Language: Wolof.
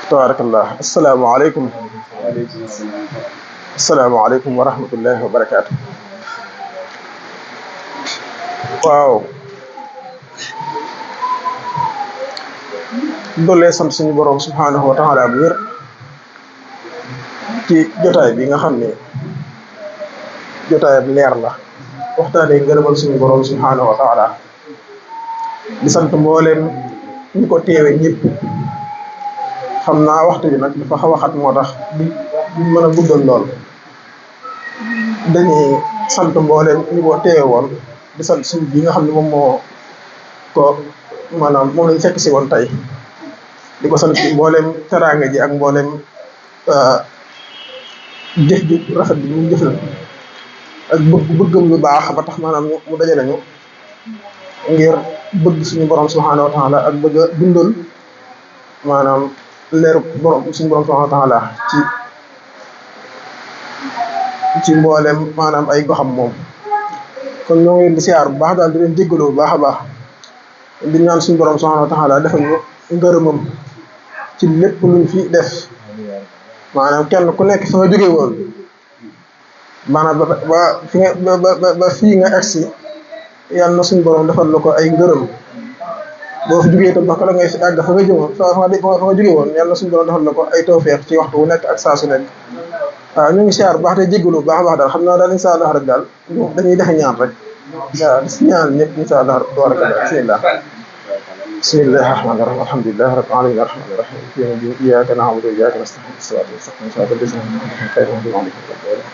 tabarakallah. Asalaamaaleykum. waaleykum salaam. asalaamaaleykum wa rahmatullahi wa barakaatu. waaw. doolee sant suñu borom subhaanahu wa taala bu wér ci jotaay bi nga xam ne jotaay bi leer la waxtaanee ngërëmal suñu borom subhaanahu wa taala di sant mbooleem ñi ko teewe ñëpp. xam naa waxtu bi nag dafa xaw a xat moo tax duñ mën a guddal lool. dañuy sant mbooleem ñi ko teewe woon di sant suñu bi nga xam ne moom moo ko maanaam moom lañ fekk si woon tey di ko sant ci mbooleem teraanga ji ak mbooleem jëf ju rafet bi ñu jëfal ak bëggam lu baax ba tax maanaam mu dajale ñu ngir bëgg suñu borom subhaanahu wa taala ak bëgg a dundal maanaam leeru borom suñu borom subhaanahu wa taala ci mboolem maanaam ay goxam moom. kon ñoo ngi leen di siyaar bu baax daal di leen jéggaloo bu baax a baax di ñaan suñu borom subhaanahu wa taala defal ñu ngërëmam ci lépp luñ fi def maanaam kenn ku nekk fa nga jóge woon maanaam ba fi nga ba fii nga egsi yàlla na suñu borom defal la ko ay ngërëm. boo fi jógee itam ba la ngay àgg fa nga jëmoon fa nga jóge woon yàlla na suñu borom defal la ko ay tawfeex ci waxtu wu nekk ak saa su nekk. waaw ñu ngi siyaar bu baax te jéggalu bu baax a baax daal xam naa daal incha allah rek daal dañuy defe ñaan rek waaw ñaan ñëpp incha allah tabaaraka bismillah. bismillahi rahmaani rahiim alhamdulillahi rabbil aalamiin arrahmaani rahiim iyyaaka na'budu wa iyyaaka nasta'iin siraatal mustaqiim siraatal laziina an'amta alayhim ghayril maghduubi alayhim.